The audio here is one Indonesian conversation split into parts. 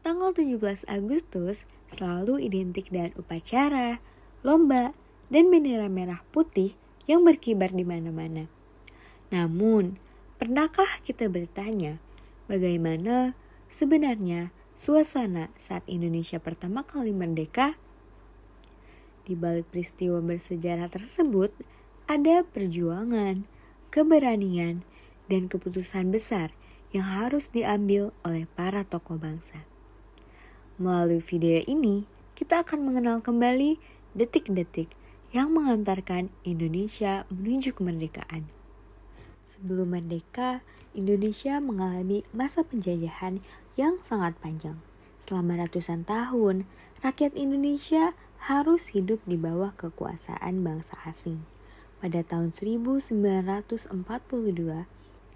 tanggal 17 Agustus selalu identik dengan upacara, lomba, dan bendera merah putih yang berkibar di mana-mana. Namun, pernahkah kita bertanya bagaimana sebenarnya suasana saat Indonesia pertama kali merdeka? Di balik peristiwa bersejarah tersebut, ada perjuangan, keberanian, dan keputusan besar yang harus diambil oleh para tokoh bangsa. Melalui video ini, kita akan mengenal kembali detik-detik yang mengantarkan Indonesia menuju kemerdekaan. Sebelum merdeka, Indonesia mengalami masa penjajahan yang sangat panjang. Selama ratusan tahun, rakyat Indonesia harus hidup di bawah kekuasaan bangsa asing. Pada tahun 1942,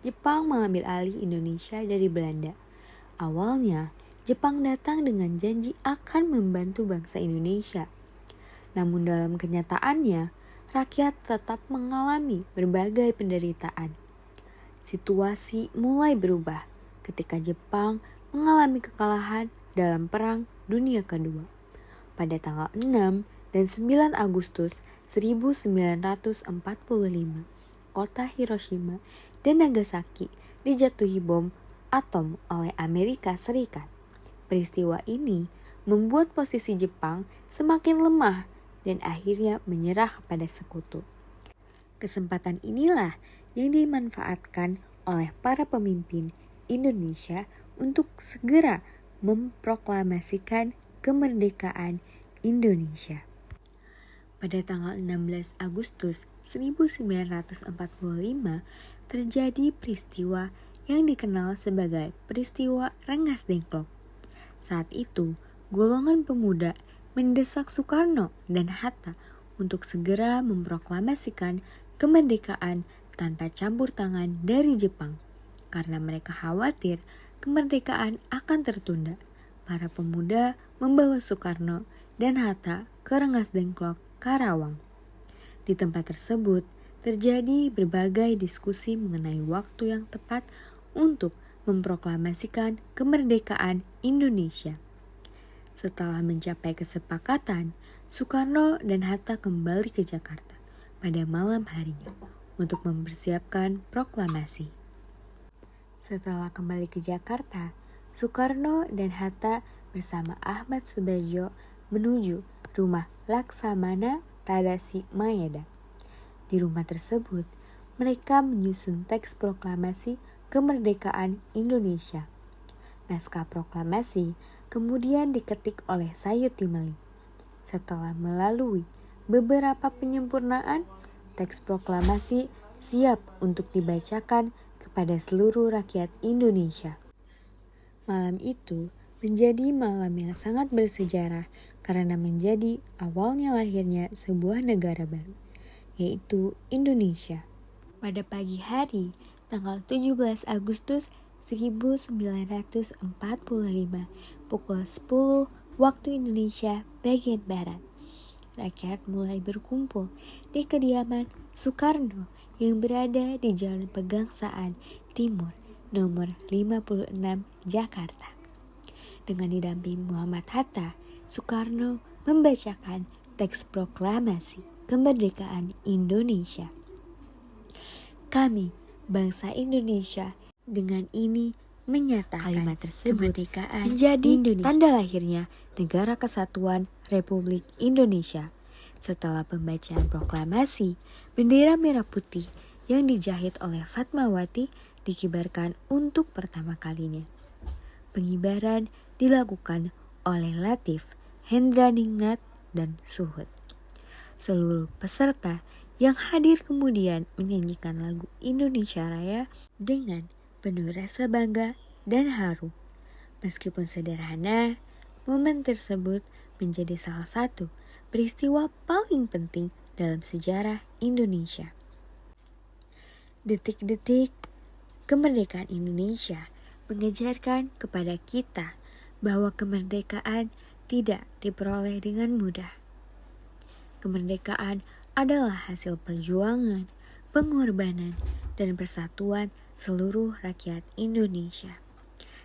Jepang mengambil alih Indonesia dari Belanda. Awalnya, Jepang datang dengan janji akan membantu bangsa Indonesia. Namun dalam kenyataannya, rakyat tetap mengalami berbagai penderitaan. Situasi mulai berubah ketika Jepang mengalami kekalahan dalam Perang Dunia Kedua. Pada tanggal 6 dan 9 Agustus 1945, kota Hiroshima dan Nagasaki dijatuhi bom atom oleh Amerika Serikat. Peristiwa ini membuat posisi Jepang semakin lemah dan akhirnya menyerah pada sekutu. Kesempatan inilah yang dimanfaatkan oleh para pemimpin Indonesia untuk segera memproklamasikan kemerdekaan Indonesia. Pada tanggal 16 Agustus 1945 terjadi peristiwa yang dikenal sebagai peristiwa Rengas Dengklok. Saat itu, golongan pemuda mendesak Soekarno dan Hatta untuk segera memproklamasikan kemerdekaan tanpa campur tangan dari Jepang. Karena mereka khawatir kemerdekaan akan tertunda, para pemuda membawa Soekarno dan Hatta ke Rengas Dengklok, Karawang. Di tempat tersebut, terjadi berbagai diskusi mengenai waktu yang tepat untuk memproklamasikan kemerdekaan Indonesia. Setelah mencapai kesepakatan, Soekarno dan Hatta kembali ke Jakarta pada malam harinya untuk mempersiapkan proklamasi. Setelah kembali ke Jakarta, Soekarno dan Hatta bersama Ahmad Subedjo menuju rumah Laksamana Tadashi Maeda. Di rumah tersebut, mereka menyusun teks proklamasi kemerdekaan Indonesia. Naskah proklamasi kemudian diketik oleh Sayuti Timeli. Setelah melalui beberapa penyempurnaan, teks proklamasi siap untuk dibacakan kepada seluruh rakyat Indonesia. Malam itu menjadi malam yang sangat bersejarah karena menjadi awalnya lahirnya sebuah negara baru, yaitu Indonesia. Pada pagi hari, tanggal 17 Agustus 1945, pukul 10 waktu Indonesia bagian Barat, rakyat mulai berkumpul di kediaman Soekarno yang berada di Jalan Pegangsaan Timur, nomor 56, Jakarta. Dengan didampingi Muhammad Hatta, Soekarno membacakan teks proklamasi kemerdekaan Indonesia. Kami, bangsa Indonesia, dengan ini menyatakan kalimat tersebut kemerdekaan menjadi Indonesia, tanda lahirnya Negara Kesatuan Republik Indonesia. Setelah pembacaan proklamasi, bendera merah putih yang dijahit oleh Fatmawati dikibarkan untuk pertama kalinya. Pengibaran dilakukan oleh Latif, Hendraningrat, dan Suhut. Seluruh peserta yang hadir kemudian menyanyikan lagu Indonesia Raya dengan penuh rasa bangga dan haru. Meskipun sederhana, momen tersebut menjadi salah satu peristiwa paling penting dalam sejarah Indonesia. Detik-detik kemerdekaan Indonesia mengajarkan kepada kita bahwa kemerdekaan tidak diperoleh dengan mudah. Kemerdekaan adalah hasil perjuangan, pengorbanan, dan persatuan seluruh rakyat Indonesia.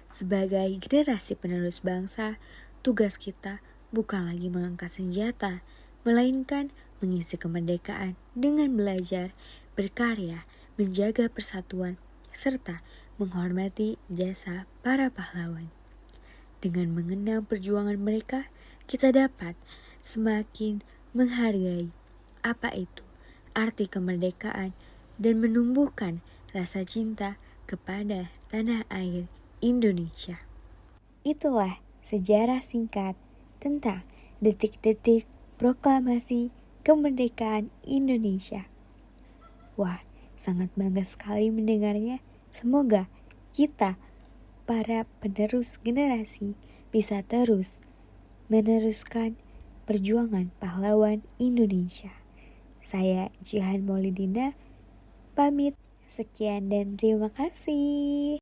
Sebagai generasi penerus bangsa, tugas kita bukan lagi mengangkat senjata, melainkan mengisi kemerdekaan dengan belajar, berkarya, menjaga persatuan, serta menghormati jasa para pahlawan. Dengan mengenang perjuangan mereka, kita dapat semakin menghargai apa itu arti kemerdekaan dan menumbuhkan rasa cinta kepada tanah air Indonesia. Itulah sejarah singkat tentang detik-detik proklamasi kemerdekaan Indonesia. Wah, sangat bangga sekali mendengarnya. Semoga kita, para penerus generasi, bisa terus meneruskan perjuangan pahlawan Indonesia. Saya Jihan Maulidina, pamit. Sekian dan terima kasih.